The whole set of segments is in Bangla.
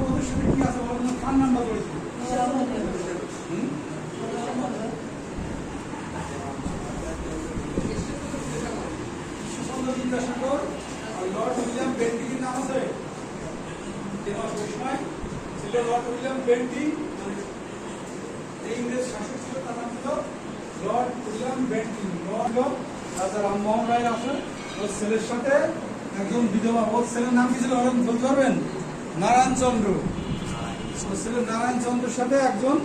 ওদের সাথে কি আছে বলেন, কার নাম্বার জড়িত? ঈশ্বরচন্দ্র বিদ্যাসাগর আর লর্ড উইলিয়াম বেন্টিংয়ের নাম আছে। ওই সময় ছিল লর্ড উইলিয়াম বেন্টিং, ইংরেজ শাসক ছিল, তার নাম ছিল লর্ড উইলিয়াম বেন্টিং। রাজা রামমোহন রায় আছে, ওর ছেলের সাথে একজন বিধবা, ওর ছেলের নাম কি ছিল বলতে পারবেন? নারায়ণ চন্দ্র। ওর ছেলে নারায়ণ চন্দ্রের সাথে একজন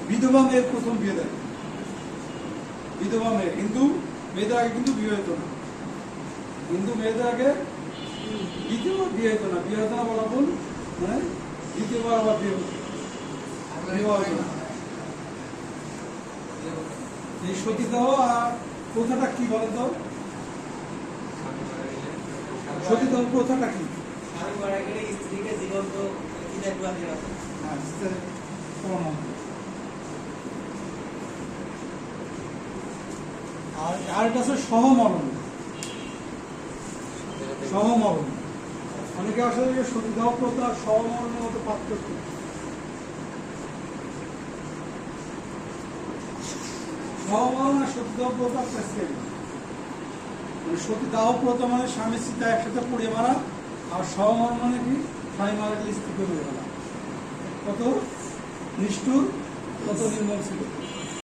বিধবা মেয়ের প্রথম বিয়ে দেয়। বিধবা মেয়ে, কিন্তু মেয়েদের আগে কিন্তু বিয়ে হতো না, কিন্তু মেয়েদের আগে দ্বিতীয়বার বিয়ে হতো না। বিয়ে হতো না বলা ভুল, মানে দ্বিতীয়বার আবার বিয়ে হতো, বিবাহ হতো না। এই সতীদাহ আর প্রথাটা কি বলেন তো? সতীদাহ প্রথাটা কি? আর এটা আছে সহমরণ। সহমরণ অনেকে আসলে সতীদাহ প্রথা আর সহমরণের মধ্যে পার্থক্য। সহমরণ আর সতীদাহ প্রথা মানে সতীদাহ প্রথা মানে স্বামী স্ত্রীটা একসাথে পুড়িয়ে মারা, আর সহমরণ মানে কি স্বামী মারা গেলে স্ত্রীকে মেরে ফেলা। কত নিষ্ঠুর, কত নির্মম ছিল।